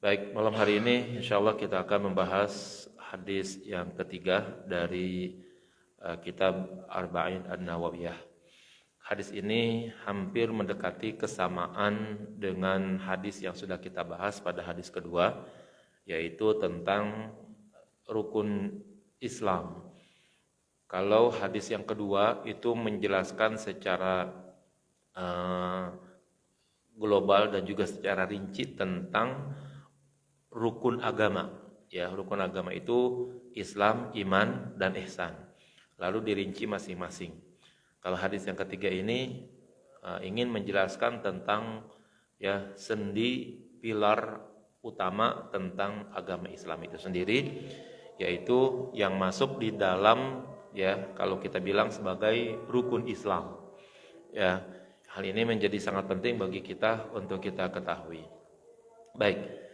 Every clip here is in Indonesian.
Baik, malam hari ini insyaallah kita akan membahas hadis yang ketiga dari kitab Arba'in An-Nawawiyah. Hadis ini hampir mendekati kesamaan dengan hadis yang sudah kita bahas pada hadis kedua, yaitu tentang rukun Islam. Kalau hadis yang kedua itu menjelaskan secara global dan juga secara rinci tentang rukun agama. Ya, rukun agama itu Islam, iman, dan ihsan. Lalu dirinci masing-masing. Kalau hadis yang ketiga ini ingin menjelaskan tentang ya sendi pilar utama tentang agama Islam itu sendiri, yaitu yang masuk di dalam ya kalau kita bilang sebagai rukun Islam. Ya, hal ini menjadi sangat penting bagi kita untuk kita ketahui. Baik.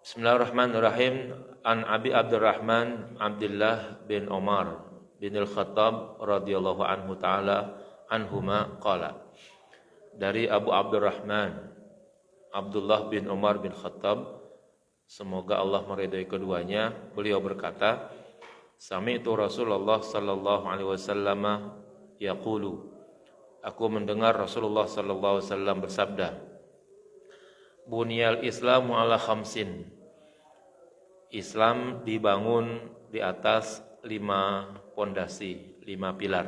Bismillahirrahmanirrahim. An Abi Abdurrahman Abdullah bin Umar bin Al-Khattab radhiyallahu anhu ta'ala anhuma qala. Dari Abu Abdurrahman Abdullah bin Umar bin Khattab, semoga Allah meridai keduanya, beliau berkata, sami'tu Rasulullah sallallahu alaihi wasallam yaqulu, aku mendengar Rasulullah sallallahu alaihi wasallam bersabda, Bunyal Islamu ala khamsin. Islam dibangun di atas 5 pondasi, 5 pilar.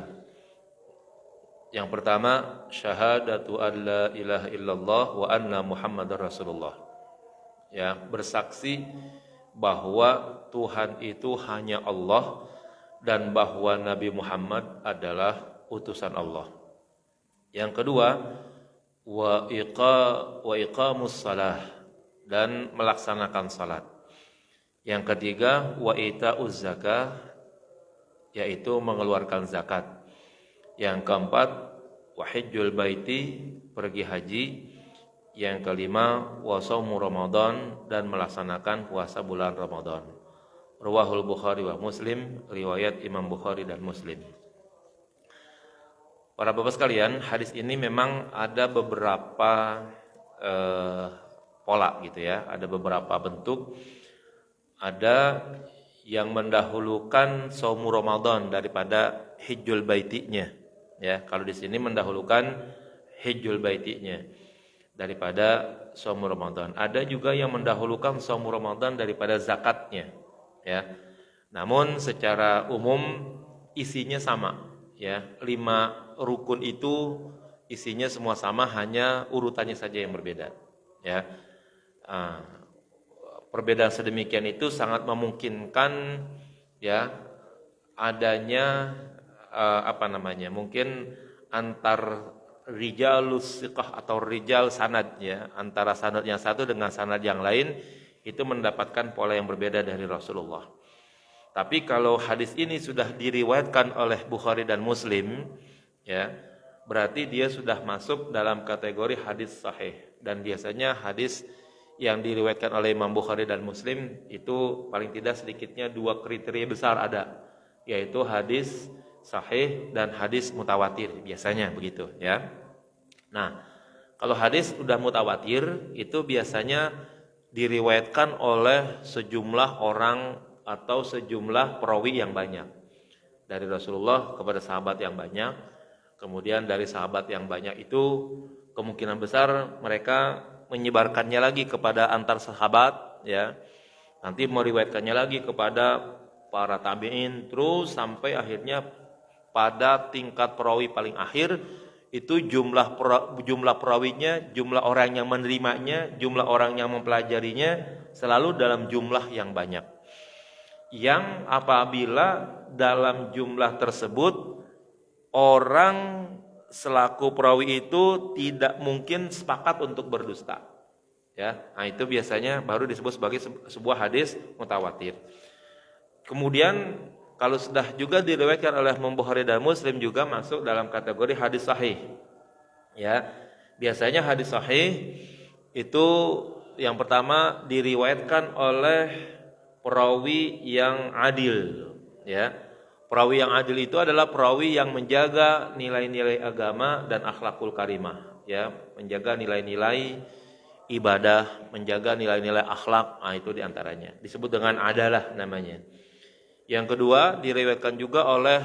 Yang pertama, syahadatu an la ilaha illallah wa anna Muhammadar Rasulullah. Ya, bersaksi bahwa Tuhan itu hanya Allah dan bahwa Nabi Muhammad adalah utusan Allah. Yang kedua, wa iqamus salah, dan melaksanakan salat. Yang ketiga, wa itauz zakah, yaitu mengeluarkan zakat. Yang keempat, wa hajjul baiti, pergi haji. Yang kelima, wa shaumu ramadan, dan melaksanakan puasa bulan Ramadan. Rawahul Bukhari wa Muslim, riwayat Imam Bukhari dan Muslim. Para bapak sekalian, hadis ini memang ada beberapa pola gitu ya, ada beberapa bentuk. Ada yang mendahulukan shaumu Ramadan daripada hijjul baitinya. Ya, kalau di sini mendahulukan hijjul baitinya daripada shaumu Ramadan. Ada juga yang mendahulukan shaumu Ramadan daripada zakatnya. Ya, namun secara umum isinya sama. Ya, 5 rukun itu isinya semua sama, hanya urutannya saja yang berbeda. Ya, perbedaan sedemikian itu sangat memungkinkan ya adanya mungkin antar rijalus siqah atau rijal sanad, ya, antara sanad yang satu dengan sanad yang lain itu mendapatkan pola yang berbeda dari Rasulullah. Tapi kalau hadis ini sudah diriwayatkan oleh Bukhari dan Muslim, ya, berarti dia sudah masuk dalam kategori hadis sahih. Dan biasanya hadis yang diriwayatkan oleh Imam Bukhari dan Muslim itu paling tidak sedikitnya 2 kriteria besar ada, yaitu hadis sahih dan hadis mutawatir, biasanya begitu, ya. Nah, kalau hadis sudah mutawatir itu biasanya diriwayatkan oleh sejumlah orang atau sejumlah perawi yang banyak, dari Rasulullah kepada sahabat yang banyak. Kemudian dari sahabat yang banyak itu kemungkinan besar mereka menyebarkannya lagi kepada antar sahabat, ya. Nanti meriwayatkannya lagi kepada para tabi'in, terus sampai akhirnya pada tingkat perawi paling akhir itu jumlah perawinya, jumlah orang yang menerimanya, jumlah orang yang mempelajarinya selalu dalam jumlah yang banyak. Yang apabila dalam jumlah tersebut orang selaku perawi itu tidak mungkin sepakat untuk berdusta, ya, nah itu biasanya baru disebut sebagai sebuah hadis mutawatir. Kemudian kalau sudah juga diriwayatkan oleh Imam Bukhari dan Muslim juga masuk dalam kategori hadis sahih, ya. Biasanya hadis sahih itu yang pertama diriwayatkan oleh perawi yang adil, ya. Perawi yang adil itu adalah perawi yang menjaga nilai-nilai agama dan akhlakul karimah, ya, menjaga nilai-nilai ibadah, menjaga nilai-nilai akhlak, itu diantaranya. Disebut dengan adalah namanya. Yang kedua, diriwayatkan juga oleh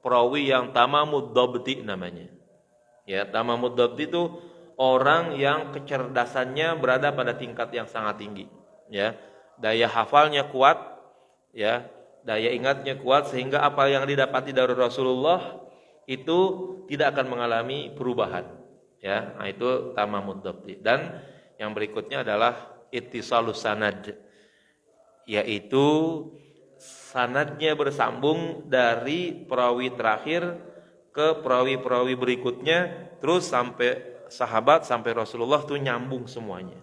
perawi yang tamamud dhabti namanya. Ya, tamamud dhabti itu orang yang kecerdasannya berada pada tingkat yang sangat tinggi. Ya, daya hafalnya kuat, ya, daya ingatnya kuat sehingga apa yang didapati dari Rasulullah itu tidak akan mengalami perubahan. Ya, itu tamamud dhabti. Dan yang berikutnya adalah ittisalus sanad, yaitu sanadnya bersambung dari perawi terakhir ke perawi-perawi berikutnya terus sampai sahabat sampai Rasulullah tuh nyambung semuanya.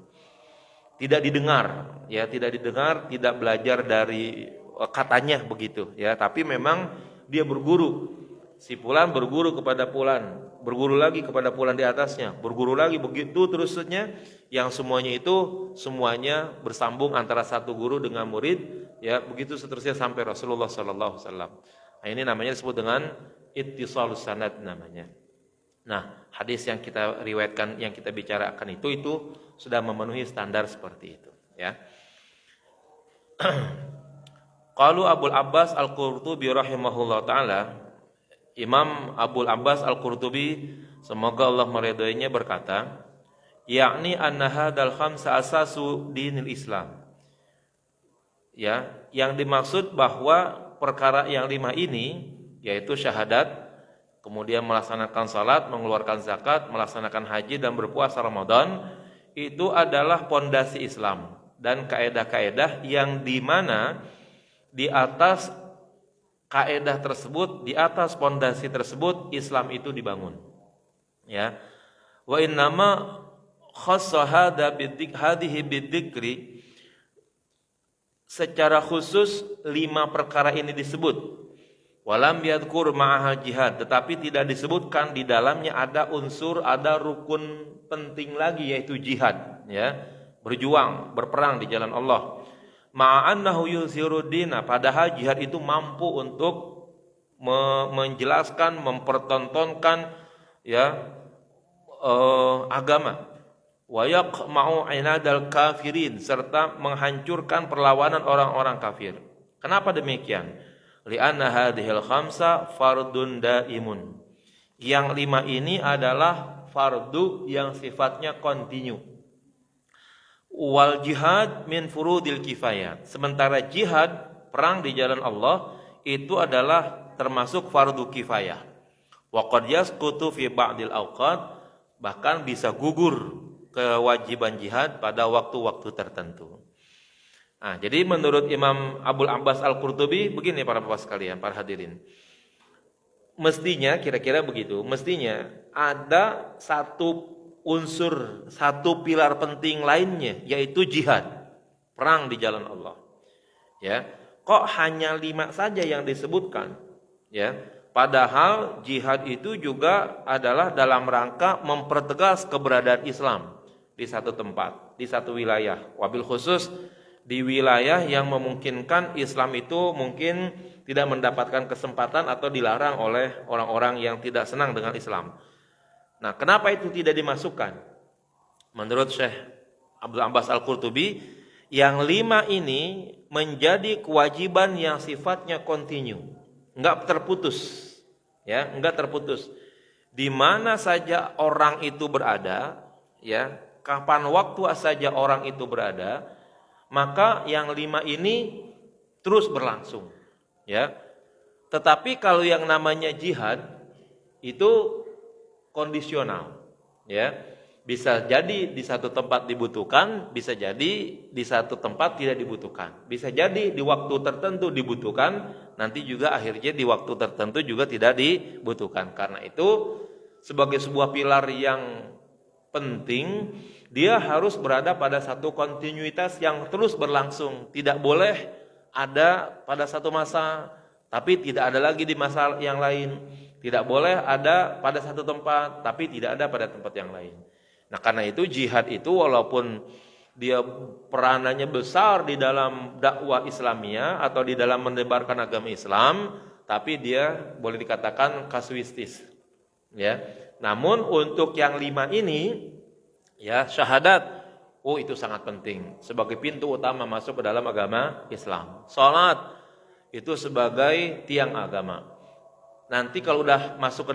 Tidak didengar, ya, tidak didengar, tidak belajar dari katanya begitu, ya, tapi memang dia berguru. Si fulan berguru kepada fulan, berguru lagi kepada fulan di atasnya, berguru lagi, begitu terusnya, yang semuanya itu semuanya bersambung antara satu guru dengan murid, ya, begitu seterusnya sampai Rasulullah sallallahu alaihi wasallam. Nah, ini namanya disebut dengan ittisalus sanad namanya. Nah, hadis yang kita riwayatkan, yang kita bicarakan itu sudah memenuhi standar seperti itu, ya. Qalu Abul Abbas Al-Qurtubi rahimahullah taala, Imam Abul Abbas Al-Qurtubi semoga Allah meridhoinya berkata, yakni anna hadzal khamsa asasu dinil Islam. Ya, yang dimaksud bahwa perkara yang 5 ini yaitu syahadat, kemudian melaksanakan salat, mengeluarkan zakat, melaksanakan haji dan berpuasa Ramadan, itu adalah pondasi Islam dan kaedah-kaedah yang di mana di atas kaedah tersebut, di atas pondasi tersebut Islam itu dibangun. Ya. Wa innama khassa hadhihi bidzikri, secara khusus 5 perkara ini disebut. Walam yadhkur ma'ahal jihad, tetapi tidak disebutkan di dalamnya ada unsur, ada rukun penting lagi yaitu jihad, ya. Berjuang, berperang di jalan Allah. Ma'annahu yuzhiruddina, padahal jihad itu mampu untuk menjelaskan, mempertontonkan, ya, agama. Wa yaqma'u inadal kafirin, serta menghancurkan perlawanan orang-orang kafir. Kenapa demikian? Li'anna hadhil khamsa fardun daimun. Yang 5 ini adalah fardu yang sifatnya kontinu. Wal jihad min furudil kifayat. Sementara jihad, perang di jalan Allah, itu adalah termasuk fardu kifayah. Wa qad yasqutu fi ba'dil awqat, bahkan bisa gugur kewajiban jihad pada waktu-waktu tertentu. Nah, jadi menurut Imam Abul Abbas Al-Qurtubi begini para bapak sekalian, para hadirin. Mestinya kira-kira begitu, mestinya ada satu unsur, satu pilar penting lainnya yaitu jihad, perang di jalan Allah. Ya, kok hanya 5 saja yang disebutkan? Ya, padahal jihad itu juga adalah dalam rangka mempertegas keberadaan Islam di satu tempat, di satu wilayah. Wabil khusus di wilayah yang memungkinkan Islam itu mungkin tidak mendapatkan kesempatan atau dilarang oleh orang-orang yang tidak senang dengan Islam. Nah, kenapa itu tidak dimasukkan? Menurut Syekh Abdul Abbas Al-Qurtubi, yang 5 ini menjadi kewajiban yang sifatnya kontinu, enggak terputus, ya, enggak terputus. Di mana saja orang itu berada, ya, kapan waktu saja orang itu berada, maka yang 5 ini terus berlangsung, ya. Tetapi kalau yang namanya jihad itu kondisional, ya. Bisa jadi di satu tempat dibutuhkan, bisa jadi di satu tempat tidak dibutuhkan. Bisa jadi di waktu tertentu dibutuhkan, nanti juga akhirnya di waktu tertentu juga tidak dibutuhkan. Karena itu sebagai sebuah pilar yang penting, dia harus berada pada satu kontinuitas yang terus berlangsung. Tidak boleh ada pada satu masa, tapi tidak ada lagi di masa yang lain. Tidak boleh ada pada satu tempat, tapi tidak ada pada tempat yang lain. Nah, karena itu jihad itu walaupun dia peranannya besar di dalam dakwah Islamiyah atau di dalam menebarkan agama Islam, tapi dia boleh dikatakan kasuistis. Ya. Namun untuk yang 5 ini, ya, syahadat, Oh, itu sangat penting sebagai pintu utama masuk ke dalam agama Islam. Salat itu sebagai tiang agama. Nanti kalau udah masuk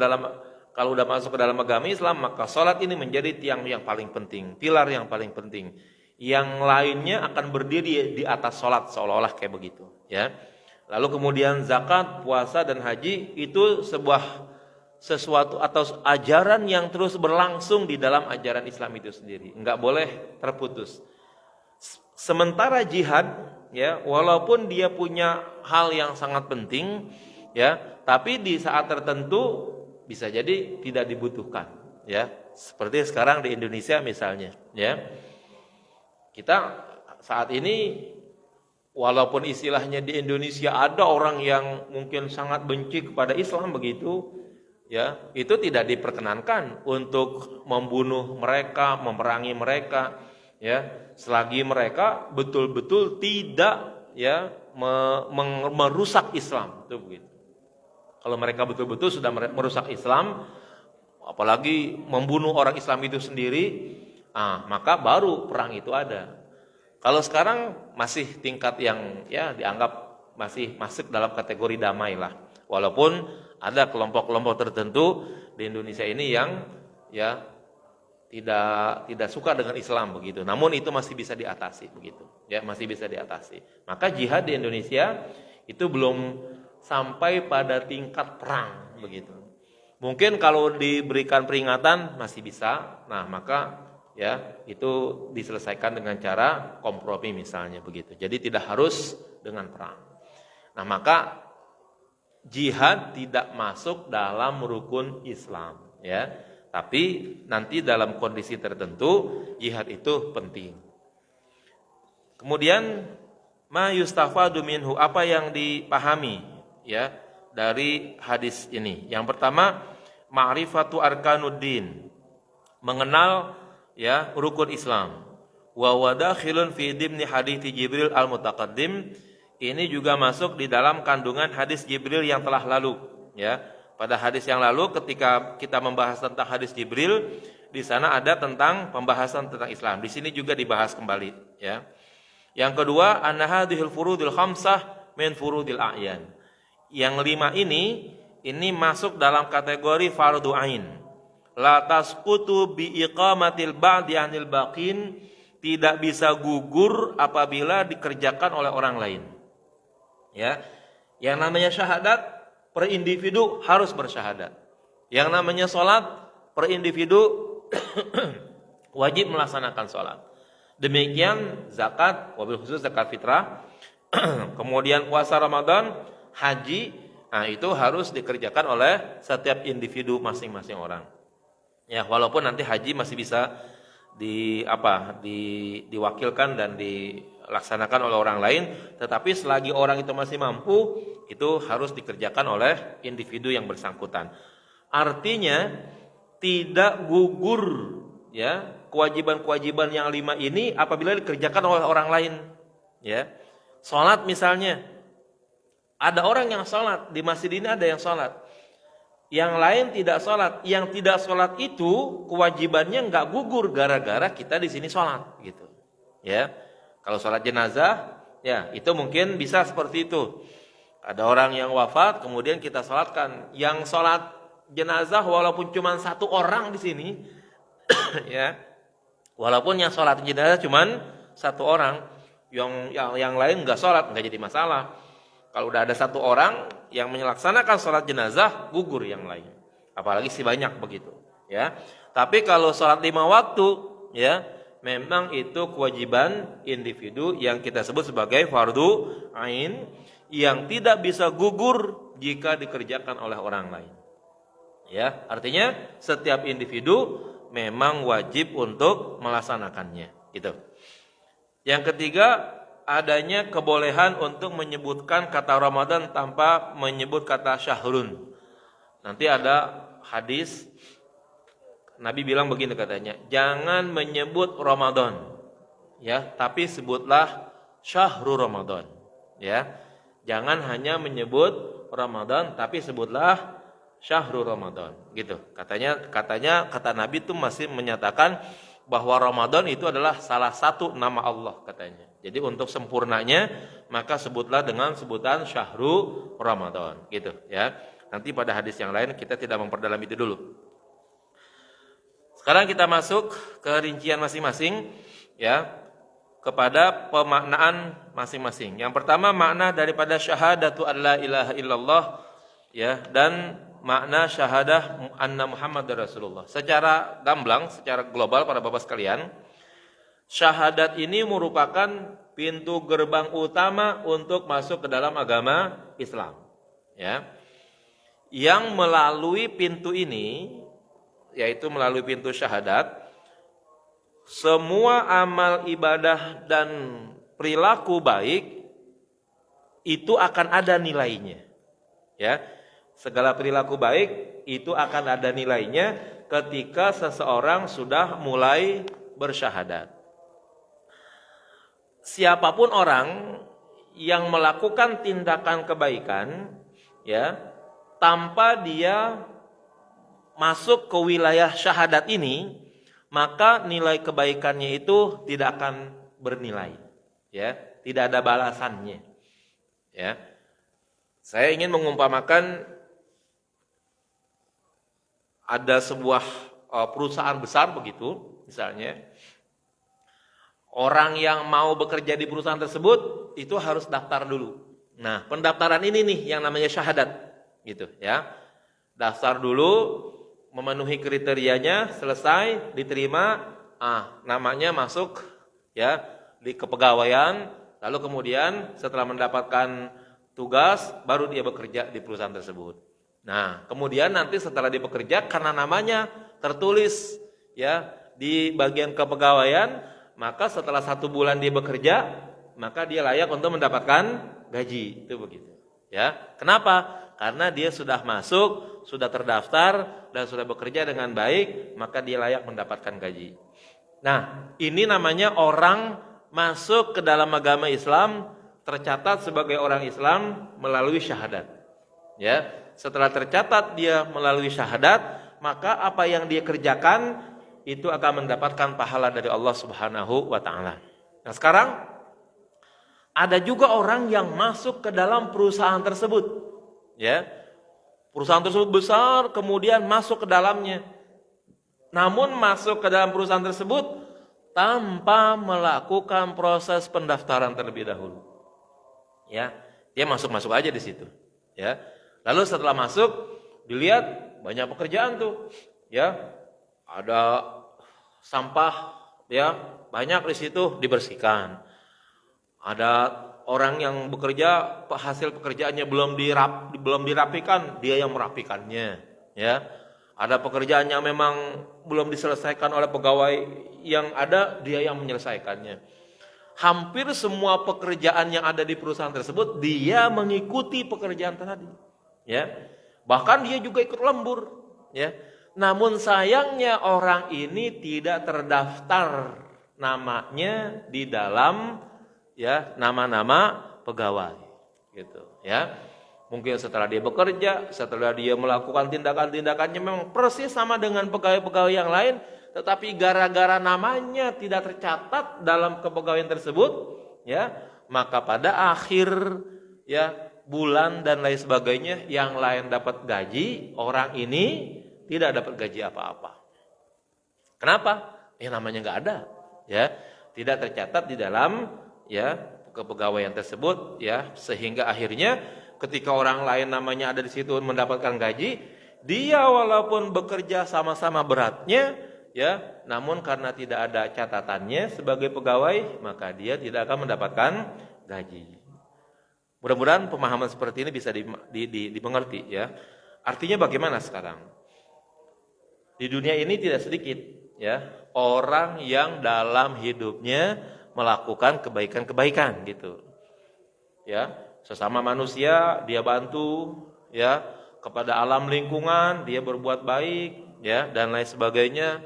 ke dalam agama Islam, maka salat ini menjadi tiang yang paling penting, pilar yang paling penting. Yang lainnya akan berdiri di atas salat, seolah-olah kayak begitu, ya. Lalu kemudian zakat, puasa dan haji itu sesuatu atau ajaran yang terus berlangsung di dalam ajaran Islam itu sendiri, enggak boleh terputus. Sementara jihad, ya, walaupun dia punya hal yang sangat penting, ya, tapi di saat tertentu bisa jadi tidak dibutuhkan, ya. Seperti sekarang di Indonesia misalnya, ya. Kita saat ini walaupun istilahnya di Indonesia ada orang yang mungkin sangat benci kepada Islam begitu, ya, itu tidak diperkenankan untuk membunuh mereka, memerangi mereka, ya, selagi mereka betul-betul tidak, ya, merusak Islam, itu begitu. Kalau mereka betul-betul sudah merusak Islam, apalagi membunuh orang Islam itu sendiri, maka baru perang itu ada. Kalau sekarang masih tingkat yang, ya, dianggap masih masuk dalam kategori damai lah. Walaupun ada kelompok-kelompok tertentu di Indonesia ini yang, ya, tidak suka dengan Islam begitu. Namun itu masih bisa diatasi begitu. Ya, masih bisa diatasi. Maka jihad di Indonesia itu belum sampai pada tingkat perang begitu. Mungkin kalau diberikan peringatan masih bisa. Nah, maka, ya, itu diselesaikan dengan cara kompromi misalnya begitu. Jadi tidak harus dengan perang. Nah, maka jihad tidak masuk dalam rukun Islam, ya. Tapi nanti dalam kondisi tertentu jihad itu penting. Kemudian ma yustafadu minhu, apa yang dipahami, ya, dari hadis ini. Yang pertama, ma'rifatu arkanuddin, mengenal, ya, rukun Islam. Wa wadakhilun fi dimni hadits Jibril al-mutaqaddim, ini juga masuk di dalam kandungan hadis Jibril yang telah lalu, ya. Pada hadis yang lalu ketika kita membahas tentang hadis Jibril, di sana ada tentang pembahasan tentang Islam. Di sini juga dibahas kembali, ya. Yang kedua, anna hadhil furudil khamsah min furudil a'yan. Yang 5 ini masuk dalam kategori fardu ain. La tasqutu bi iqamatil ba'di anil baqin, tidak bisa gugur apabila dikerjakan oleh orang lain. Ya. Yang namanya syahadat per individu harus bersyahadat. Yang namanya salat per individu wajib melaksanakan salat. Demikian zakat, wabil khusus zakat fitrah, kemudian puasa Ramadan, haji, nah itu harus dikerjakan oleh setiap individu masing-masing orang. Ya, walaupun nanti haji masih bisa diwakilkan dan dilaksanakan oleh orang lain, tetapi selagi orang itu masih mampu, itu harus dikerjakan oleh individu yang bersangkutan. Artinya tidak gugur, ya, kewajiban-kewajiban yang 5 ini apabila dikerjakan oleh orang lain, ya. Salat misalnya, ada orang yang salat, di masjid ini ada yang salat, yang lain tidak salat. Yang tidak salat itu kewajibannya nggak gugur gara-gara kita di sini salat, gitu, ya. Kalau salat jenazah, ya, itu mungkin bisa seperti itu. Ada orang yang wafat, kemudian kita salatkan. Yang salat jenazah walaupun cuma 1 orang di sini, ya, walaupun yang salat jenazah cuma 1 orang, yang lain nggak salat, nggak jadi masalah. Kalau udah ada 1 orang yang melaksanakan salat jenazah, gugur yang lain. Apalagi si banyak begitu, ya. Tapi kalau salat 5 waktu, ya, memang itu kewajiban individu yang kita sebut sebagai fardu ain, yang tidak bisa gugur jika dikerjakan oleh orang lain. Ya, artinya setiap individu memang wajib untuk melaksanakannya, gitu. Yang ketiga, adanya kebolehan untuk menyebutkan kata Ramadan tanpa menyebut kata syahrun. Nanti ada hadis Nabi bilang begini katanya, jangan menyebut Ramadan, ya, tapi sebutlah syahrul Ramadan, ya. Jangan hanya menyebut Ramadan tapi sebutlah syahrul Ramadan, gitu. Katanya kata Nabi itu masih menyatakan bahwa Ramadan itu adalah salah satu nama Allah katanya. Jadi untuk sempurnanya maka sebutlah dengan sebutan Syahru Ramadan gitu ya. Nanti pada hadis yang lain kita tidak memperdalam itu dulu. Sekarang kita masuk ke rincian masing-masing ya, kepada pemaknaan masing-masing. Yang pertama makna daripada syahadatu alla ilaha illallah ya, dan makna syahadah anna Muhammadar Rasulullah. Secara gamblang, secara global para bapak sekalian, syahadat ini merupakan pintu gerbang utama untuk masuk ke dalam agama Islam. Ya. Yang melalui pintu ini, yaitu melalui pintu syahadat, semua amal ibadah dan perilaku baik itu akan ada nilainya. Ya. Segala perilaku baik itu akan ada nilainya ketika seseorang sudah mulai bersyahadat. Siapapun orang yang melakukan tindakan kebaikan ya, tanpa dia masuk ke wilayah syahadat ini, maka nilai kebaikannya itu tidak akan bernilai ya, tidak ada balasannya ya. Saya ingin mengumpamakan ada sebuah perusahaan besar begitu misalnya. Orang yang mau bekerja di perusahaan tersebut itu harus daftar dulu. Nah, pendaftaran ini nih yang namanya syahadat, gitu ya. Daftar dulu, memenuhi kriterianya, selesai, diterima, namanya masuk ya di kepegawaian, lalu kemudian setelah mendapatkan tugas baru dia bekerja di perusahaan tersebut. Nah, kemudian nanti setelah dia bekerja karena namanya tertulis ya di bagian kepegawaian, maka setelah 1 bulan dia bekerja, maka dia layak untuk mendapatkan gaji. Itu begitu. Ya, kenapa? Karena dia sudah masuk, sudah terdaftar dan sudah bekerja dengan baik, maka dia layak mendapatkan gaji. Nah, ini namanya orang masuk ke dalam agama Islam, tercatat sebagai orang Islam melalui syahadat. Ya, setelah tercatat dia melalui syahadat, maka apa yang dia kerjakan itu akan mendapatkan pahala dari Allah Subhanahu wa taala. Nah, sekarang ada juga orang yang masuk ke dalam perusahaan tersebut. Ya. Perusahaan tersebut besar, kemudian masuk ke dalamnya. Namun masuk ke dalam perusahaan tersebut tanpa melakukan proses pendaftaran terlebih dahulu. Ya, dia masuk-masuk aja di situ. Ya. Lalu setelah masuk, dilihat banyak pekerjaan tuh. Ya. Ada sampah ya, banyak di situ dibersihkan. Ada orang yang bekerja, hasil pekerjaannya belum dirapikan, dia yang merapikannya ya. Ada pekerjaan yang memang belum diselesaikan oleh pegawai yang ada, dia yang menyelesaikannya. Hampir semua pekerjaan yang ada di perusahaan tersebut dia mengikuti pekerjaan tadi ya. Bahkan dia juga ikut lembur ya. Namun sayangnya orang ini tidak terdaftar namanya di dalam ya nama-nama pegawai gitu ya. Mungkin setelah dia bekerja, setelah dia melakukan tindakan-tindakannya memang persis sama dengan pegawai-pegawai yang lain, tetapi gara-gara namanya tidak tercatat dalam kepegawaian tersebut ya, maka pada akhir ya bulan dan lain sebagainya yang lain dapat gaji, orang ini tidak dapat gaji apa-apa. Kenapa? Ya namanya nggak ada, ya, tidak tercatat di dalam ya kepegawaian tersebut, ya, sehingga akhirnya ketika orang lain namanya ada di situ mendapatkan gaji, dia walaupun bekerja sama-sama beratnya, ya, namun karena tidak ada catatannya sebagai pegawai, maka dia tidak akan mendapatkan gaji. Mudah-mudahan pemahaman seperti ini bisa dimengerti, ya. Artinya bagaimana sekarang? Di dunia ini tidak sedikit ya orang yang dalam hidupnya melakukan kebaikan-kebaikan gitu. Ya, sesama manusia dia bantu ya, kepada alam lingkungan dia berbuat baik ya dan lain sebagainya,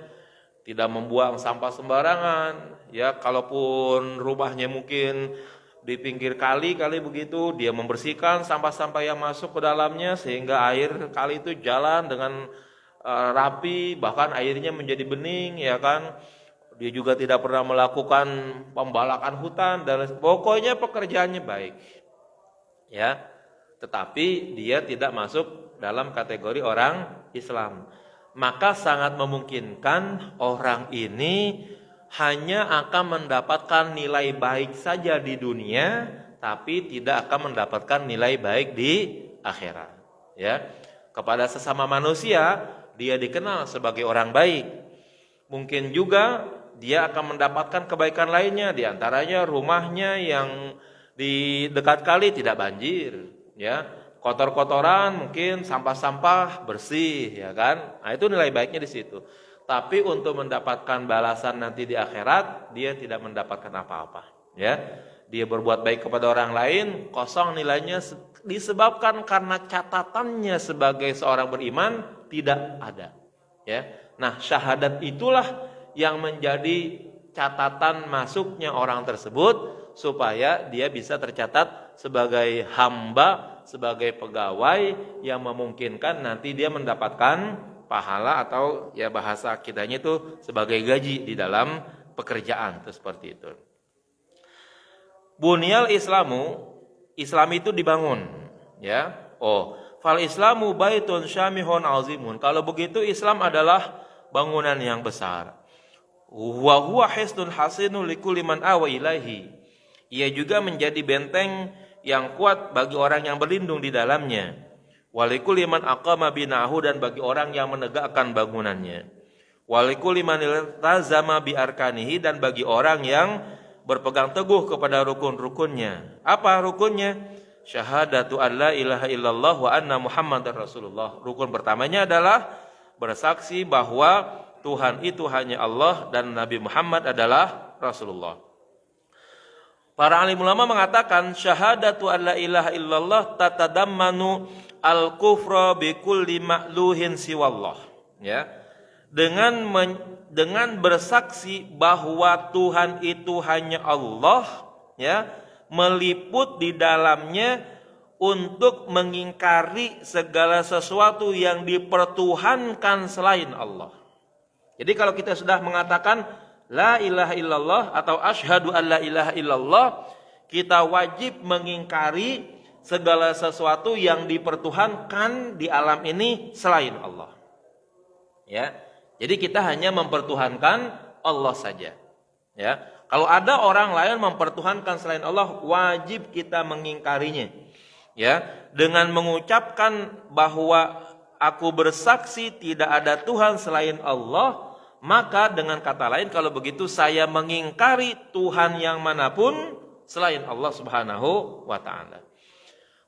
tidak membuang sampah sembarangan ya, kalaupun rumahnya mungkin di pinggir kali begitu, dia membersihkan sampah-sampah yang masuk ke dalamnya sehingga air kali itu jalan dengan rapi, bahkan airnya menjadi bening ya kan. dia juga tidak pernah melakukan pembalakan hutan dan pokoknya pekerjaannya baik. Ya. Tetapi dia tidak masuk dalam kategori orang Islam. Maka sangat memungkinkan orang ini hanya akan mendapatkan nilai baik saja di dunia, tapi tidak akan mendapatkan nilai baik di akhirat. Ya, kepada sesama manusia dia dikenal sebagai orang baik. Mungkin juga dia akan mendapatkan kebaikan lainnya, di antaranya rumahnya yang di dekat kali tidak banjir, ya. Kotor-kotoran mungkin sampah-sampah bersih, ya kan? Nah, itu nilai baiknya di situ. Tapi untuk mendapatkan balasan nanti di akhirat, dia tidak mendapatkan apa-apa. Ya, dia berbuat baik kepada orang lain, kosong nilainya disebabkan karena catatannya sebagai seorang beriman tidak ada. Ya, nah syahadat itulah yang menjadi catatan masuknya orang tersebut supaya dia bisa tercatat sebagai hamba, sebagai pegawai yang memungkinkan nanti dia mendapatkan pahala atau ya bahasa kitanya itu sebagai gaji di dalam pekerjaan itu seperti itu. Bunyal Islamu, Islam itu dibangun, ya. Oh, fal Islamu baitun syamihun azimun. Kalau begitu Islam adalah bangunan yang besar. Wa huwa hisnun hasinun likulli man awa ilaihi. Ia juga menjadi benteng yang kuat bagi orang yang berlindung di dalamnya. Walikulli man aqama binahu, dan bagi orang yang menegakkan bangunannya. Walikulli man iltazama bi arkanihi, dan bagi orang yang berpegang teguh kepada rukun-rukunnya. Apa rukunnya? Syahadatu an la ilaha illallah wa anna Muhammadar Rasulullah. Rukun pertamanya adalah bersaksi bahwa Tuhan itu hanya Allah dan Nabi Muhammad adalah Rasulullah. Para alim ulama mengatakan syahadatu an la ilaha illallah tatadammanu al-kufra bi kulli ma'luhin siwallah, ya. Dengan bersaksi bahwa Tuhan itu hanya Allah, ya, meliput di dalamnya untuk mengingkari segala sesuatu yang dipertuhankan selain Allah. Jadi kalau kita sudah mengatakan la ilaha illallah atau asyhadu an la ilaha illallah, kita wajib mengingkari segala sesuatu yang dipertuhankan di alam ini selain Allah. Ya. Jadi kita hanya mempertuhankan Allah saja. Ya. Kalau ada orang lain mempertuhankan selain Allah, wajib kita mengingkarinya. Ya, dengan mengucapkan bahwa aku bersaksi tidak ada Tuhan selain Allah, maka dengan kata lain kalau begitu saya mengingkari Tuhan yang manapun selain Allah Subhanahu wa taala.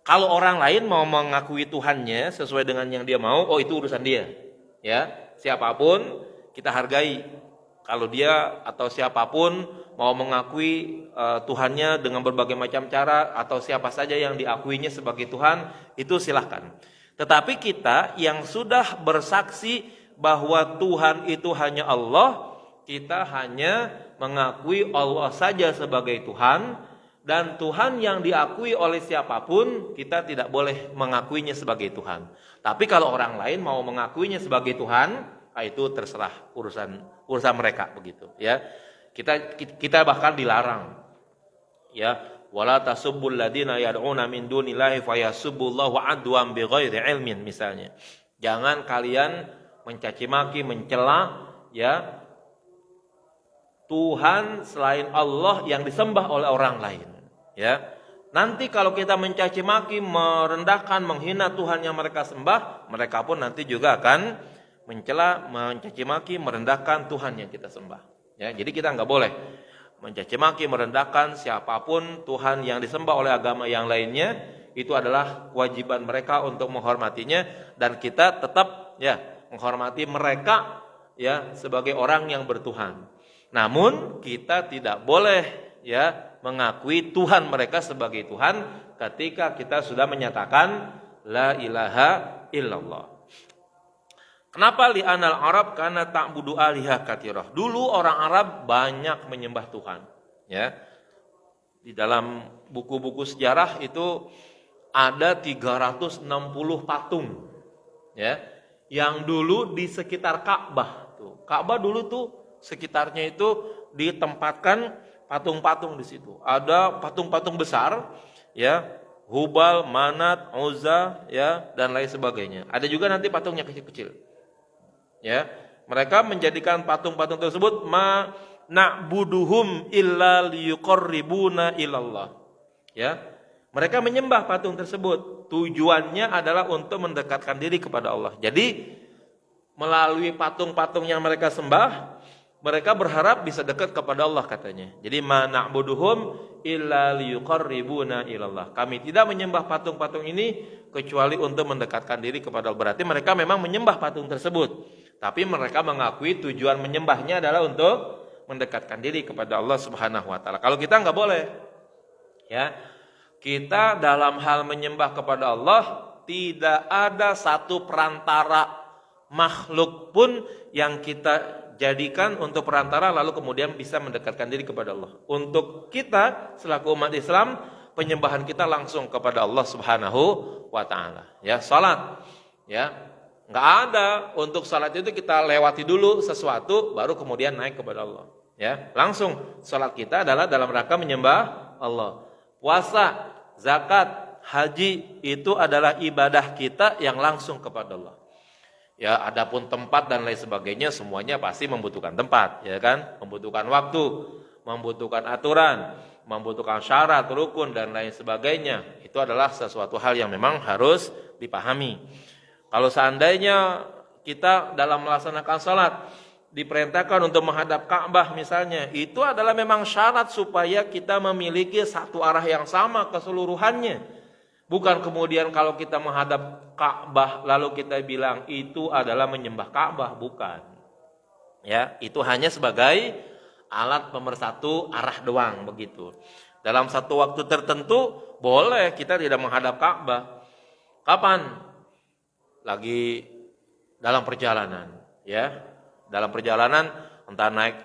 Kalau orang lain mau mengakui Tuhannya sesuai dengan yang dia mau, oh itu urusan dia. Ya, siapapun kita hargai. Kalau dia atau siapapun mau mengakui Tuhannya dengan berbagai macam cara atau siapa saja yang diakuinya sebagai Tuhan, itu silahkan. Tetapi kita yang sudah bersaksi bahwa Tuhan itu hanya Allah, kita hanya mengakui Allah saja sebagai Tuhan. Dan Tuhan yang diakui oleh siapapun, kita tidak boleh mengakuinya sebagai Tuhan. Tapi kalau orang lain mau mengakuinya sebagai Tuhan, itu terserah urusan mereka begitu. Ya, kita bahkan dilarang. Ya, wala tasubbul ladina yad'una min dunillahi fayasubbullahu adwan bighairi ilmin misalnya. Jangan kalian mencaci maki, mencela, ya, Tuhan selain Allah yang disembah oleh orang lain. Ya, nanti kalau kita mencaci maki, merendahkan, menghina Tuhan yang mereka sembah, mereka pun nanti juga akan mencela, mencaci maki, merendahkan Tuhan yang kita sembah. Ya, jadi kita nggak boleh mencaci maki, merendahkan siapapun Tuhan yang disembah oleh agama yang lainnya. Itu adalah kewajiban mereka untuk menghormatinya, dan kita tetap ya menghormati mereka ya sebagai orang yang bertuhan. Namun kita tidak boleh ya mengakui Tuhan mereka sebagai Tuhan ketika kita sudah menyatakan la ilaha illallah. Kenapa li'anal Arab? Karena ta'budu aliha katsirah. Dulu orang Arab banyak menyembah Tuhan. Ya. Di dalam buku-buku sejarah itu ada 360 patung. Ya. Yang dulu di sekitar Ka'bah tuh. Ka'bah dulu tuh sekitarnya itu ditempatkan patung-patung di situ. Ada patung-patung besar, ya, Hubal, Manat, Uzza, ya, dan lain sebagainya. Ada juga nanti patungnya kecil-kecil. Ya, mereka menjadikan patung-patung tersebut ma na'buduhum illa liyuqarribuna ilallah. Ya, mereka menyembah patung tersebut. Tujuannya adalah untuk mendekatkan diri kepada Allah. Jadi melalui patung-patung yang mereka sembah, mereka berharap bisa dekat kepada Allah katanya. Jadi ma na'buduhum illa liyuqarribuna ilallah. Kami tidak menyembah patung-patung ini kecuali untuk mendekatkan diri kepada Allah. Berarti mereka memang menyembah patung tersebut. Tapi mereka mengakui tujuan menyembahnya adalah untuk mendekatkan diri kepada Allah Subhanahu wa taala. Kalau kita nggak boleh. Ya. Kita dalam hal menyembah kepada Allah tidak ada satu perantara makhluk pun yang kita jadikan untuk perantara lalu kemudian bisa mendekatkan diri kepada Allah. Untuk kita selaku umat Islam, penyembahan kita langsung kepada Allah Subhanahu wa taala. Ya, salat. Ya. Enggak ada untuk salat itu kita lewati dulu sesuatu baru kemudian naik kepada Allah. Ya, langsung salat kita adalah dalam rangka menyembah Allah. Puasa, zakat, haji itu adalah ibadah kita yang langsung kepada Allah. Ya, adapun tempat dan lain sebagainya semuanya pasti membutuhkan tempat, ya kan? Membutuhkan waktu, membutuhkan aturan, membutuhkan syarat, rukun dan lain sebagainya. Itu adalah sesuatu hal yang memang harus dipahami. Kalau seandainya kita dalam melaksanakan salat diperintahkan untuk menghadap Ka'bah misalnya, itu adalah memang syarat supaya kita memiliki satu arah yang sama keseluruhannya. Bukan kemudian kalau kita menghadap Ka'bah lalu kita bilang itu adalah menyembah Ka'bah, bukan. Ya, itu hanya sebagai alat pemersatu arah doang begitu. Dalam satu waktu tertentu boleh kita tidak menghadap Ka'bah. Kapan? Lagi dalam perjalanan, ya. Dalam perjalanan entah naik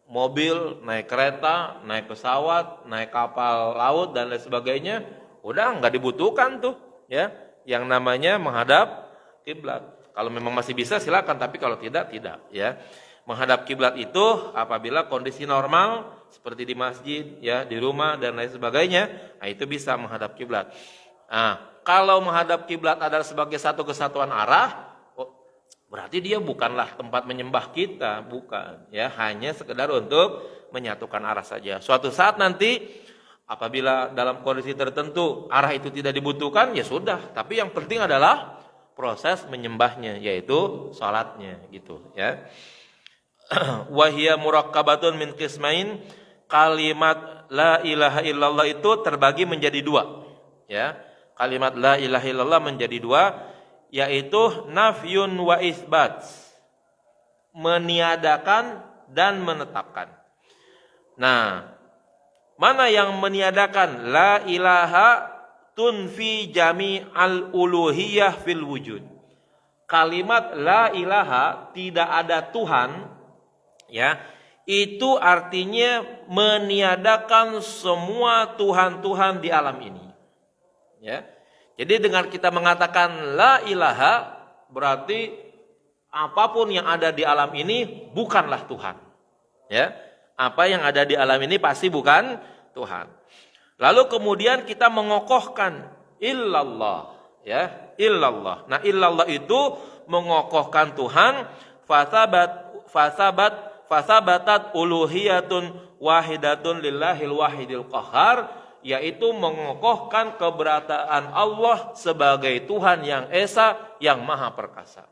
mobil, naik kereta, naik pesawat, naik kapal laut dan lain sebagainya. Udah nggak dibutuhkan tuh, ya, yang namanya menghadap kiblat. Kalau memang masih bisa silakan, tapi kalau tidak, ya. Menghadap kiblat itu apabila kondisi normal seperti di masjid, ya, di rumah dan lain sebagainya, nah itu bisa menghadap kiblat. Nah, kalau menghadap kiblat adalah sebagai satu kesatuan arah, berarti dia bukanlah tempat menyembah kita, bukan, ya, hanya sekedar untuk menyatukan arah saja. Suatu saat nanti apabila dalam kondisi tertentu arah itu tidak dibutuhkan, ya sudah. Tapi yang penting adalah proses menyembahnya, yaitu salatnya, gitu, ya. Wahia murakkabatun min qismain. Kalimat la ilaha illallah itu terbagi menjadi dua, ya. Kalimat la ilaha illallah menjadi dua, yaitu nafyun wa isbat, meniadakan dan menetapkan. Nah, mana yang meniadakan? La ilaha tunfi jami'al uluhiyah fil wujud. Kalimat la ilaha, tidak ada Tuhan, ya, itu artinya meniadakan semua Tuhan-Tuhan di alam ini. Ya. Jadi dengan kita mengatakan la ilaha, berarti apapun yang ada di alam ini bukanlah Tuhan. Ya. Apa yang ada di alam ini pasti bukan Tuhan. Lalu kemudian kita mengokohkan illallah, ya, illallah. Nah, illallah itu mengokohkan Tuhan, fasabatat uluhiyatun wahidatun lillahil wahidil qahar, yaitu mengokohkan keberadaan Allah sebagai Tuhan yang esa, yang maha perkasa.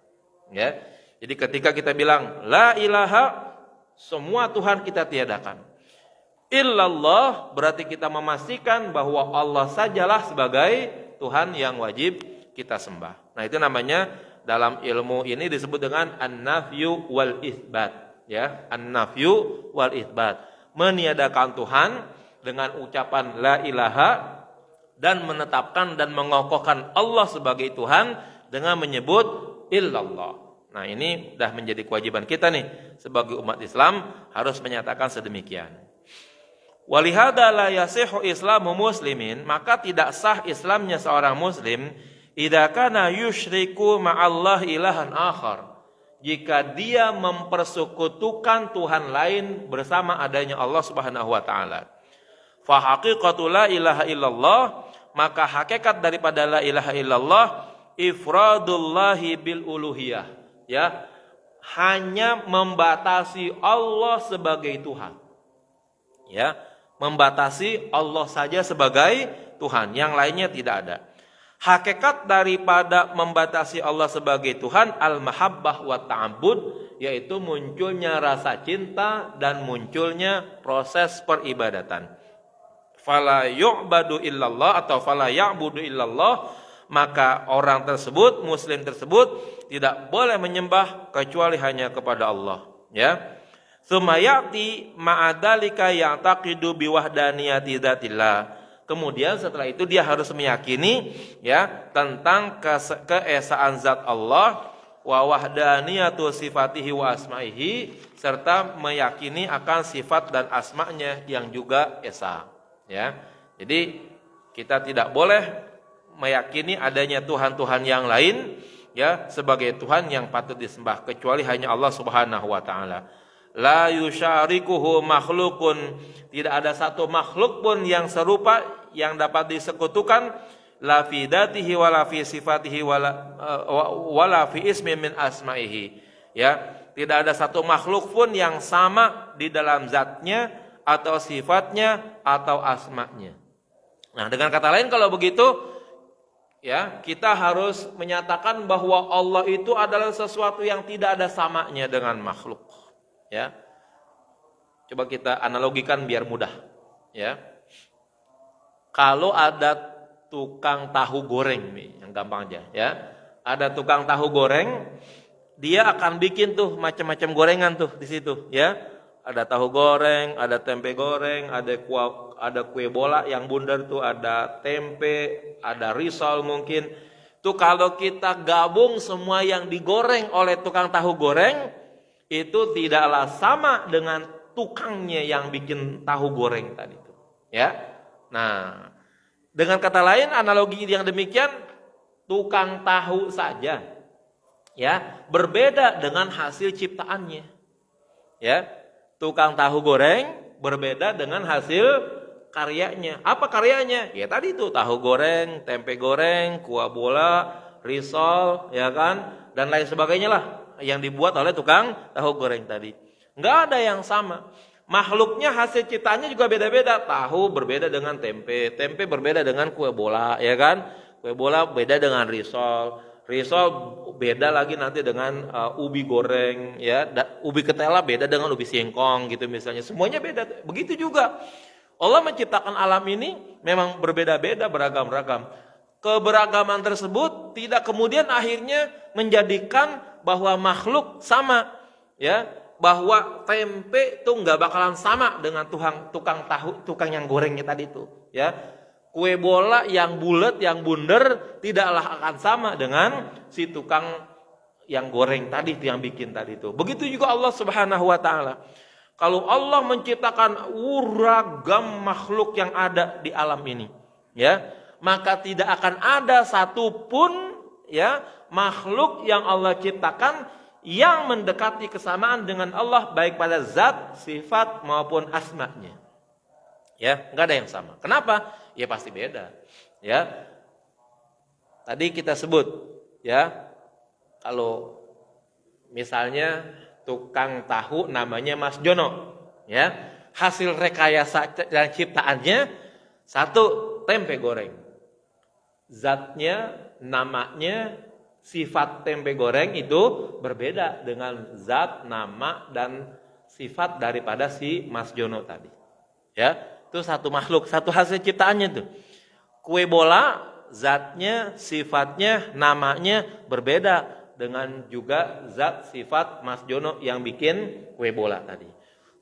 Ya. Jadi ketika kita bilang la ilaha, semua Tuhan kita tiadakan. Illallah berarti kita memastikan bahwa Allah sajalah sebagai Tuhan yang wajib kita sembah. Nah, itu namanya dalam ilmu ini disebut dengan an-nafyu wal itsbat, ya, an-nafyu wal itsbat. Meniadakan Tuhan dengan ucapan la ilaha dan menetapkan dan mengokohkan Allah sebagai Tuhan dengan menyebut illallah. Nah, ini sudah menjadi kewajiban kita nih sebagai umat Islam harus menyatakan sedemikian. Walihada la yasihu islamu muslimin, maka tidak sah Islamnya seorang muslim idza kana yusyriku ma'allah ilahan akhar, jika dia mempersekutukan Tuhan lain bersama adanya Allah Subhanahu wa taala. Fa haqiqatu la ilaha illallah, maka hakikat daripada la ilaha illallah ifradullahi bil uluhiyah, ya, hanya membatasi Allah sebagai Tuhan. Ya, membatasi Allah saja sebagai Tuhan, yang lainnya tidak ada. Hakikat daripada membatasi Allah sebagai Tuhan al-mahabbah wa ta'abbud, yaitu munculnya rasa cinta dan munculnya proses peribadatan. Fala yu'badu illallah atau fala ya'budu illallah, maka orang tersebut, muslim tersebut tidak boleh menyembah kecuali hanya kepada Allah, ya. Sumayati ma'adalika ya'taqidu biwahdaniyati dzatillah. Kemudian setelah itu dia harus meyakini, ya, tentang keesaan zat Allah, wa wahdaniyatu sifatihi wa asma'ihi, serta meyakini akan sifat dan asma'nya yang juga esa, ya. Jadi kita tidak boleh meyakini adanya Tuhan-Tuhan yang lain, ya, sebagai Tuhan yang patut disembah kecuali hanya Allah Subhanahu wa taala. La yusyarikuhu makhlukun, tidak ada satu makhluk pun yang serupa yang dapat disekutukan, la fi dzatihi wala fi sifatihi wala fi ismi min asma'ihi, ya, tidak ada satu makhluk pun yang sama di dalam zatnya atau sifatnya atau asma'nya. Nah, dengan kata lain kalau begitu, ya, kita harus menyatakan bahwa Allah itu adalah sesuatu yang tidak ada samanya dengan makhluk, ya. Coba kita analogikan biar mudah, ya. Kalau ada tukang tahu goreng nih, yang gampang aja, ya. Ada tukang tahu goreng, dia akan bikin tuh macam-macam gorengan tuh di situ, ya. Ada tahu goreng, ada tempe goreng, ada kue bola yang bundar tuh, ada tempe, ada risol mungkin. Tuh kalau kita gabung semua yang digoreng oleh tukang tahu goreng, itu tidaklah sama dengan tukangnya yang bikin tahu goreng tadi tuh, ya. Nah, dengan kata lain analogi yang demikian, tukang tahu saja, ya, berbeda dengan hasil ciptaannya, ya. Tukang tahu goreng berbeda dengan hasil karyanya. Apa karyanya? Ya tadi itu tahu goreng, tempe goreng, kuah bola, risol, ya kan, dan lain sebagainya lah yang dibuat oleh tukang tahu goreng tadi. Enggak ada yang sama. Makhluknya hasil ciptaannya juga beda-beda. Tahu berbeda dengan tempe, tempe berbeda dengan kue bola, ya kan? Kue bola beda dengan risol, risol beda lagi nanti dengan ubi goreng, ya. Ubi ketela beda dengan ubi singkong gitu misalnya. Semuanya beda. Begitu juga Allah menciptakan alam ini memang berbeda-beda, beragam-ragam. Keberagaman tersebut tidak kemudian akhirnya menjadikan bahwa makhluk sama, ya. Bahwa tempe itu nggak bakalan sama dengan tukang tahu, tukang yang gorengnya tadi itu, ya. Kue bola yang bulat, yang bundar tidaklah akan sama dengan si tukang yang goreng tadi itu, yang bikin tadi itu. Begitu juga Allah Subhanahu wa taala. Kalau Allah menciptakan ragam makhluk yang ada di alam ini, ya, maka tidak akan ada satupun, ya, makhluk yang Allah ciptakan yang mendekati kesamaan dengan Allah baik pada zat, sifat maupun asma'nya. Ya, enggak ada yang sama. Kenapa? Ya pasti beda. Ya. Tadi kita sebut, ya, kalau misalnya tukang tahu namanya Mas Jono, ya. Hasil rekayasa dan ciptaannya satu tempe goreng. Zatnya, namanya, sifat tempe goreng itu berbeda dengan zat, nama, dan sifat daripada si Mas Jono tadi. Ya, itu satu makhluk, satu hasil ciptaannya tuh. Kue bola, zatnya, sifatnya, namanya berbeda dengan juga zat, sifat Mas Jono yang bikin kue bola tadi.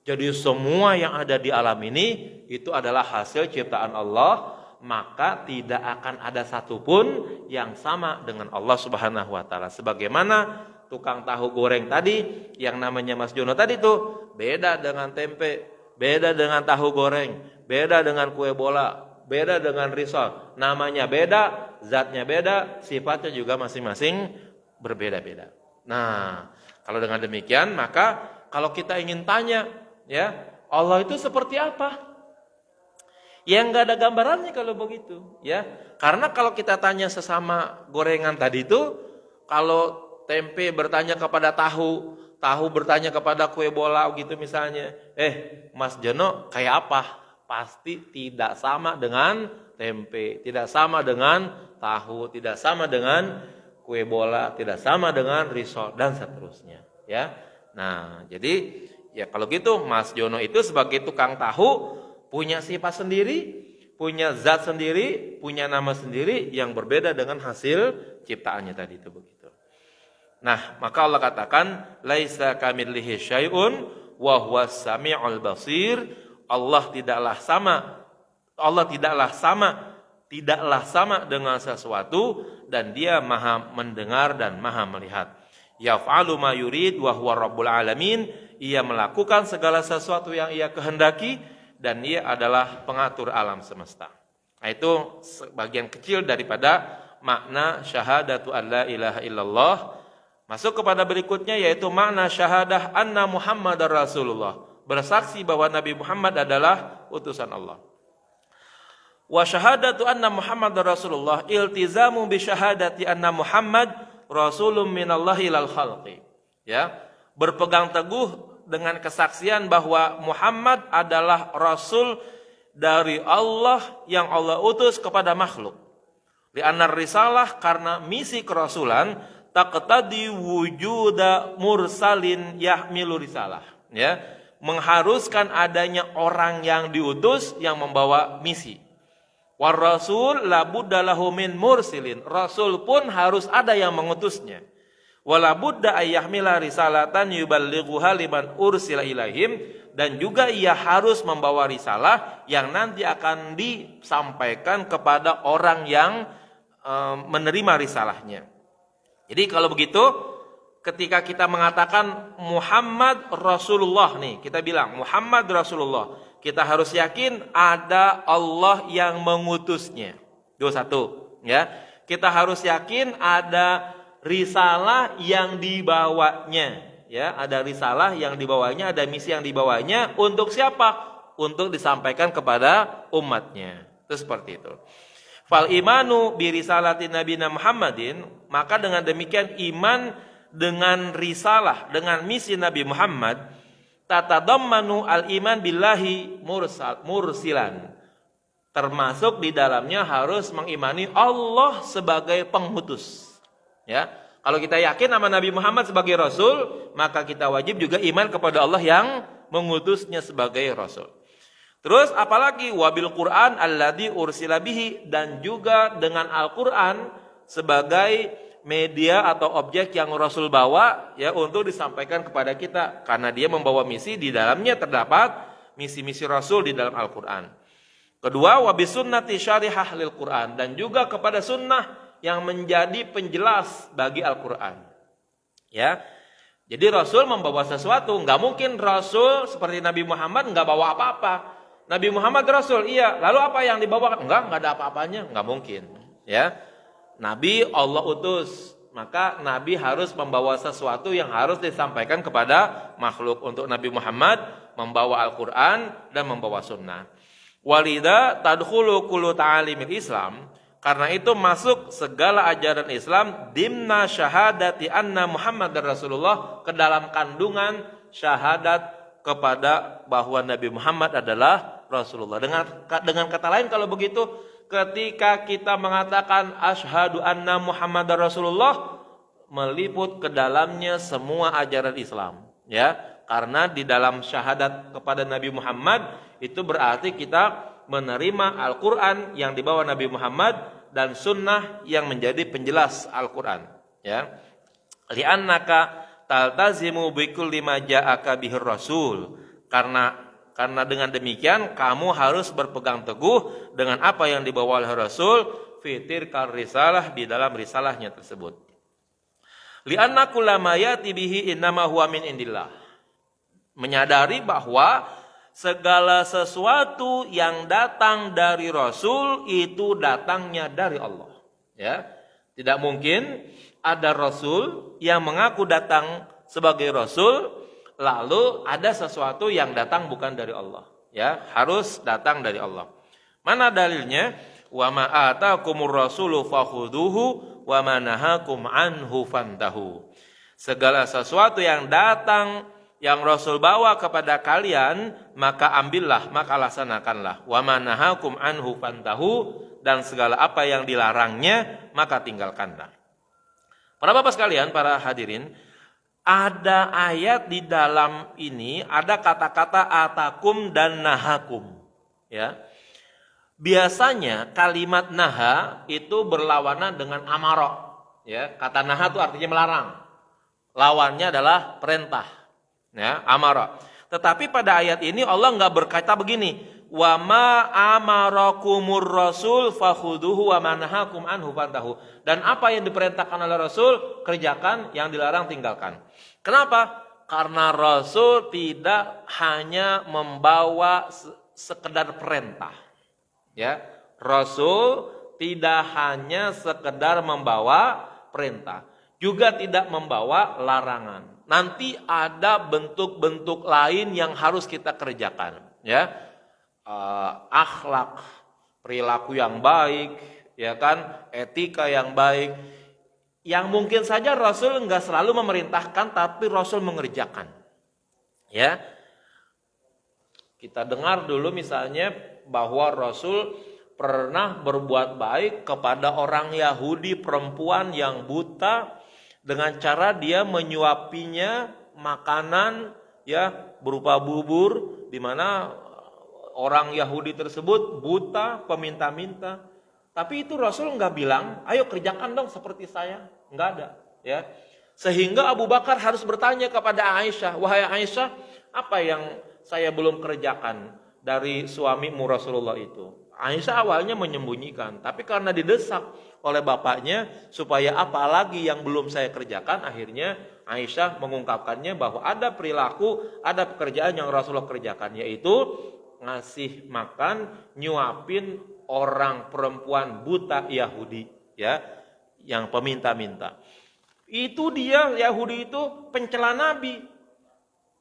Jadi semua yang ada di alam ini itu adalah hasil ciptaan Allah, maka tidak akan ada satupun yang sama dengan Allah Subhanahu wa taala. Sebagaimana tukang tahu goreng tadi yang namanya Mas Jono tadi tuh beda dengan tempe, beda dengan tahu goreng, beda dengan kue bola, beda dengan risol. Namanya beda, zatnya beda, sifatnya juga masing-masing berbeda-beda. Nah, Kalau dengan demikian, maka kalau kita ingin tanya, ya, Allah itu seperti apa? Ya nggak ada gambarannya kalau begitu, ya. Karena kalau kita tanya sesama gorengan tadi itu, kalau tempe bertanya kepada tahu, tahu bertanya kepada kue bola gitu misalnya, Mas Jono kayak apa? Pasti tidak sama dengan tempe, tidak sama dengan tahu, tidak sama dengan kue bola, tidak sama dengan risol dan seterusnya, ya. Nah, jadi ya kalau gitu Mas Jono itu sebagai tukang tahu punya sifat sendiri, punya zat sendiri, punya nama sendiri yang berbeda dengan hasil ciptaannya tadi itu begitu. Nah, maka Allah katakan laisa kamitslihi syai'un wa huwas samiul basir. Allah tidaklah sama dengan sesuatu dan Dia Maha mendengar dan Maha melihat. Yaf'alu ma yurid wa huwa rabbul alamin. Ia melakukan segala sesuatu yang Ia kehendaki dan Ia adalah pengatur alam semesta. Nah, itu sebagian kecil daripada makna syahadatu alla ilaha illallah. Masuk kepada berikutnya yaitu makna syahadah anna Muhammadar Rasulullah. Bersaksi bahwa Nabi Muhammad adalah utusan Allah. Wa syahadatu anna Muhammadar Rasulullah iltizamu bi syahadati anna Muhammad rasulun minallahi ilal khalqi. Ya, berpegang teguh dengan kesaksian bahwa Muhammad adalah rasul dari Allah yang Allah utus kepada makhluk. Li annar risalah, karena misi kerasulan taqtadi wujuda mursalin yahmilu risalah, ya, mengharuskan adanya orang yang diutus yang membawa misi. War rasul la budda lahu min mursilin, rasul pun harus ada yang mengutusnya. Wala budda ayyahmila risalatan yuballighuha liman ursila ilaihim, dan juga ia harus membawa risalah yang nanti akan disampaikan kepada orang yang menerima risalahnya. Jadi kalau begitu, ketika kita mengatakan Muhammad Rasulullah nih, kita bilang Muhammad Rasulullah, kita harus yakin ada Allah yang mengutusnya. Itu satu, ya. Kita harus yakin ada risalah yang dibawanya, ya, ada risalah yang dibawanya, ada misi yang dibawanya untuk siapa? Untuk disampaikan kepada umatnya. Itu seperti itu. Fal imanu bi risalati nabiyina Muhammadin, maka dengan demikian iman dengan risalah, dengan misi Nabi Muhammad, tatadammanu al-iman billahi mursilan. Termasuk di dalamnya harus mengimani Allah sebagai pengutus. Ya, kalau kita yakin nama Nabi Muhammad sebagai rasul, maka kita wajib juga iman kepada Allah yang mengutusnya sebagai rasul. Terus apalagi wabil Quran alladzi ursila bihi, dan juga dengan Al-Quran sebagai media atau objek yang Rasul bawa, ya, untuk disampaikan kepada kita, karena dia membawa misi, di dalamnya terdapat misi-misi Rasul di dalam Al-Quran. Kedua, wabisunnati syarihah lil Quran, dan juga kepada sunnah yang menjadi penjelas bagi Al-Quran. Ya, jadi Rasul membawa sesuatu, nggak mungkin Rasul seperti Nabi Muhammad nggak bawa apa-apa. Nabi Muhammad Rasul, iya, lalu apa yang dibawakan? Enggak ada apa-apanya, nggak mungkin. Ya, Nabi Allah utus, maka Nabi harus membawa sesuatu yang harus disampaikan kepada makhluk. Untuk Nabi Muhammad membawa Al-Quran dan membawa sunnah. Walida tadkhulu kullu ta'alimil Islam, karena itu masuk segala ajaran Islam dimna syahadati anna Muhammadar Rasulullah, ke dalam kandungan syahadat kepada bahwa Nabi Muhammad adalah Rasulullah. Dengan kata lain, kalau begitu, ketika kita mengatakan asyhadu anna Muhammadar Rasulullah, meliput ke dalamnya semua ajaran Islam, ya. Karena di dalam syahadat kepada Nabi Muhammad itu berarti kita menerima Al-Quran yang dibawa Nabi Muhammad dan sunnah yang menjadi penjelas Al-Quran, ya. Li'annaka taltazimu bikulli ma ja'aka bihir rasul, karena dengan demikian kamu harus berpegang teguh dengan apa yang dibawa oleh Rasul fitir kal risalah, di dalam risalahnya tersebut. Li'anna kullama yati bihi innama huwa min indillah, menyadari bahwa segala sesuatu yang datang dari Rasul itu datangnya dari Allah, ya. Tidak mungkin ada Rasul yang mengaku datang sebagai rasul, lalu ada sesuatu yang datang bukan dari Allah. Ya, harus datang dari Allah. Mana dalilnya? Wa ma atakumur rasulu fakhuduhu wa ma nahakum anhu fantahu. Segala sesuatu yang datang yang Rasul bawa kepada kalian, maka ambillah, maka laksanakanlah. Wa ma nahakum anhu fantahu, dan segala apa yang dilarangnya, maka tinggalkanlah. Para bapak sekalian, para hadirin, ada ayat di dalam ini, ada kata-kata atakum dan nahakum. Ya. Biasanya kalimat naha itu berlawanan dengan amaro. Ya, kata naha itu artinya melarang. Lawannya adalah perintah. Ya, amaro. Tetapi pada ayat ini Allah nggak berkata begini, wa ma amarakumur rasul fakhuduhu wa ma nahakum anhu fantahu. Dan apa yang diperintahkan oleh Rasul kerjakan, yang dilarang tinggalkan. Kenapa? Karena Rasul tidak hanya membawa sekedar perintah. Ya, Rasul tidak hanya sekedar membawa perintah, juga tidak membawa larangan. Nanti ada bentuk-bentuk lain yang harus kita kerjakan, ya. Akhlak, perilaku yang baik, ya kan, etika yang baik, yang mungkin saja Rasul enggak selalu memerintahkan, tapi Rasul mengerjakan. Ya, kita dengar dulu misalnya bahwa Rasul pernah berbuat baik kepada orang Yahudi perempuan yang buta dengan cara dia menyuapinya makanan, ya, berupa bubur, di mana orang Yahudi tersebut buta, peminta-minta. Tapi itu Rasul nggak bilang, ayo kerjakan dong seperti saya. Nggak ada. Ya. Sehingga Abu Bakar harus bertanya kepada Aisyah, wahai Aisyah, apa yang saya belum kerjakan dari suamimu Rasulullah itu? Aisyah awalnya menyembunyikan, tapi karena didesak oleh bapaknya supaya apa lagi yang belum saya kerjakan, akhirnya Aisyah mengungkapkannya bahwa ada perilaku, ada pekerjaan yang Rasulullah kerjakan, yaitu ngasih makan, nyuapin orang perempuan buta Yahudi, ya, yang peminta-minta. Itu dia, Yahudi itu pencela Nabi.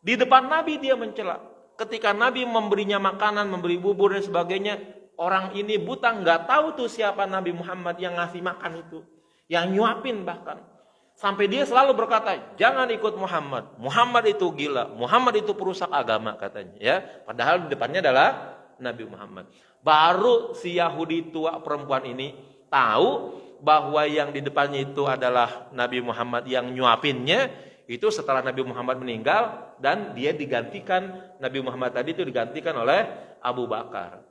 Di depan Nabi dia mencela. Ketika Nabi memberinya makanan, memberi bubur dan sebagainya, orang ini buta nggak tahu tuh siapa Nabi Muhammad yang ngasih makan itu, yang nyuapin bahkan. Sampai dia selalu berkata, jangan ikut Muhammad. Muhammad itu gila, Muhammad itu perusak agama katanya. Ya, padahal di depannya adalah Nabi Muhammad. Baru si Yahudi tua perempuan ini tahu bahwa yang di depannya itu adalah Nabi Muhammad yang nyuapinnya. Itu setelah Nabi Muhammad meninggal dan dia digantikan, Nabi Muhammad tadi itu digantikan oleh Abu Bakar.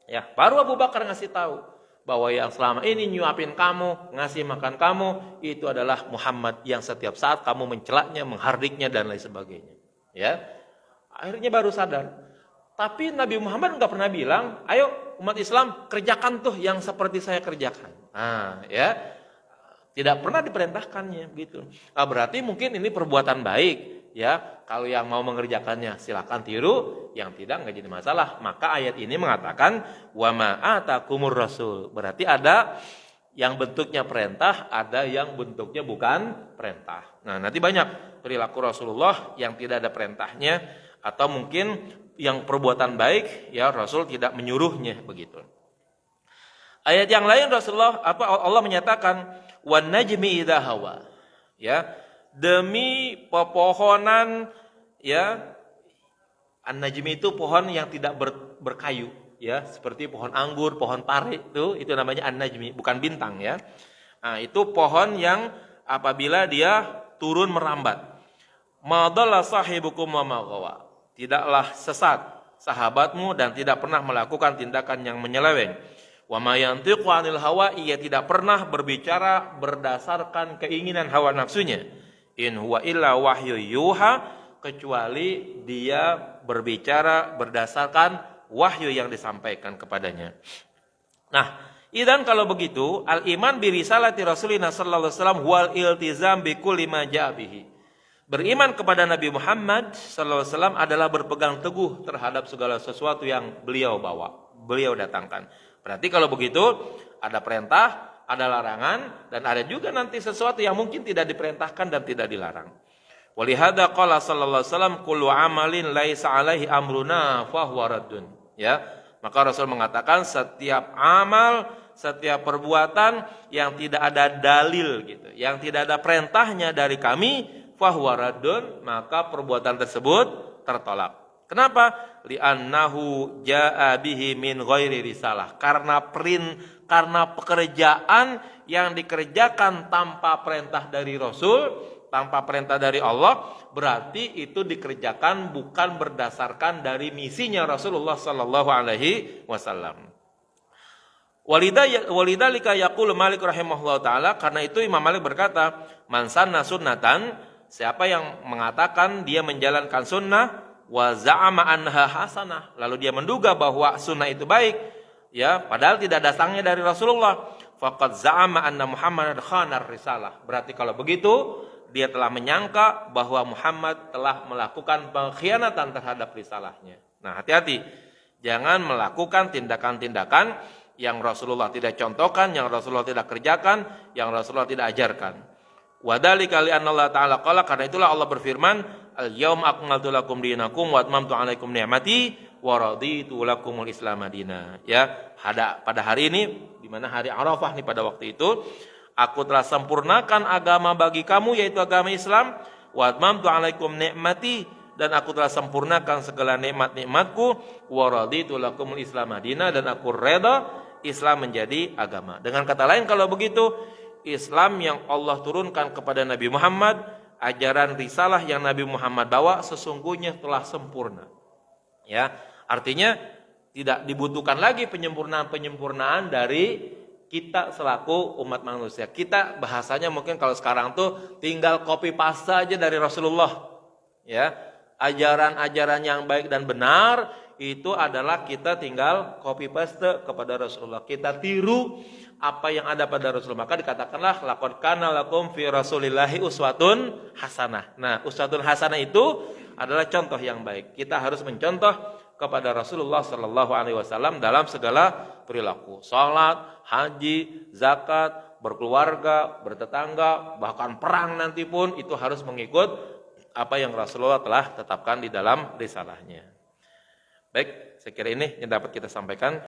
Ya, baru Abu Bakar ngasih tahu bahwa yang selama ini nyuapin kamu, ngasih makan kamu, itu adalah Muhammad yang setiap saat kamu mencelaknya, menghardiknya dan lain sebagainya. Ya, akhirnya baru sadar. Tapi Nabi Muhammad nggak pernah bilang, ayo umat Islam kerjakan tuh yang seperti saya kerjakan. Nah, ya, tidak pernah diperintahkannya gitu. Nah, berarti mungkin ini perbuatan baik. Ya, kalau yang mau mengerjakannya silakan tiru, yang tidak nggak jadi masalah. Maka ayat ini mengatakan wa ma atakumur rasul. Berarti ada yang bentuknya perintah, ada yang bentuknya bukan perintah. Nah, nanti banyak perilaku Rasulullah yang tidak ada perintahnya, atau mungkin yang perbuatan baik ya Rasul tidak menyuruhnya begitu. Ayat yang lain Allah menyatakan wan najmi idza hawa. Ya, demi pepohonan, ya, an-najmi itu pohon yang tidak berkayu, ya, seperti pohon anggur, pohon pare itu namanya an-najmi, bukan bintang, ya. Nah, itu pohon yang apabila dia turun merambat. Madalla sahibukum wa ma ghawa. Tidaklah sesat sahabatmu dan tidak pernah melakukan tindakan yang menyeleweng. Wa ma yantiqu 'anil hawa, ia tidak pernah berbicara berdasarkan keinginan hawa nafsunya. In huwa illa wahyu yuha, kecuali dia berbicara berdasarkan wahyu yang disampaikan kepadanya. Nah, idan kalau begitu, al-iman bi risalati Rasulina sallallahu alaihi wasallam wal iltizam bi kulli ma jaa bihi. Beriman kepada Nabi Muhammad sallallahu alaihi wasallam adalah berpegang teguh terhadap segala sesuatu yang beliau bawa, beliau datangkan. Berarti kalau begitu, ada perintah, ada larangan, dan ada juga nanti sesuatu yang mungkin tidak diperintahkan dan tidak dilarang. Walihada qala sallallahu alaihi wasallam kullu amalin laisa alaihi amruna fahuwa raddun. Ya, maka Rasul mengatakan setiap amal, setiap perbuatan yang tidak ada dalil gitu, yang tidak ada perintahnya dari kami, fahuwa raddun, maka perbuatan tersebut tertolak. Kenapa? Li'annahu jaa bihi min ghairi risalah. Karena pekerjaan yang dikerjakan tanpa perintah dari Rasul, tanpa perintah dari Allah, berarti itu dikerjakan bukan berdasarkan dari misinya Rasulullah sallallahu alaihi wasallam. Walidalika yaqulu Malik rahimahullah taala, karena itu Imam Malik berkata, man sanna sunnatan, siapa yang mengatakan dia menjalankan sunnah, wa za'ama anha hasanah, lalu dia menduga bahwa sunnah itu baik, ya, padahal tidak datangnya dari Rasulullah, faqad za'ama anna Muhammadan khanar risalah. Berarti kalau begitu dia telah menyangka bahwa Muhammad telah melakukan pengkhianatan terhadap risalahnya. Nah, hati-hati. Jangan melakukan tindakan-tindakan yang Rasulullah tidak contohkan, yang Rasulullah tidak kerjakan, yang Rasulullah tidak ajarkan. Wadhalika li'anna Allah ta'ala qala, karena itulah Allah berfirman, al-yauma akmaltu lakum dinakum wa atmamtu 'alaikum ni'mati wa raditu lakumul Islam madina. Ya, pada hari ini, di mana hari Arafah nih pada waktu itu, aku telah sempurnakan agama bagi kamu, yaitu agama Islam. Wa atmamtu 'alaikum ni'mati, dan aku telah sempurnakan segala nikmat-nikmatku. Wa raditu lakumul Islam madina, dan aku reda Islam menjadi agama. Dengan kata lain, kalau begitu Islam yang Allah turunkan kepada Nabi Muhammad, ajaran risalah yang Nabi Muhammad bawa sesungguhnya telah sempurna. Ya, artinya tidak dibutuhkan lagi penyempurnaan dari kita selaku umat manusia. Kita bahasanya mungkin kalau sekarang tuh tinggal copy paste aja dari Rasulullah. Ya, ajaran-ajaran yang baik dan benar itu adalah kita tinggal copy paste kepada Rasulullah. Kita tiru apa yang ada pada Rasulullah. Maka dikatakanlah laqad kana lakum fi Rasulillahi uswatun hasanah. Nah, uswatun hasanah itu adalah contoh yang baik. Kita harus mencontoh kepada Rasulullah sallallahu alaihi wasallam dalam segala perilaku. Salat, haji, zakat, berkeluarga, bertetangga, bahkan perang nanti pun itu harus mengikut apa yang Rasulullah telah tetapkan di dalam risalahnya. Baik, saya kira ini yang dapat kita sampaikan.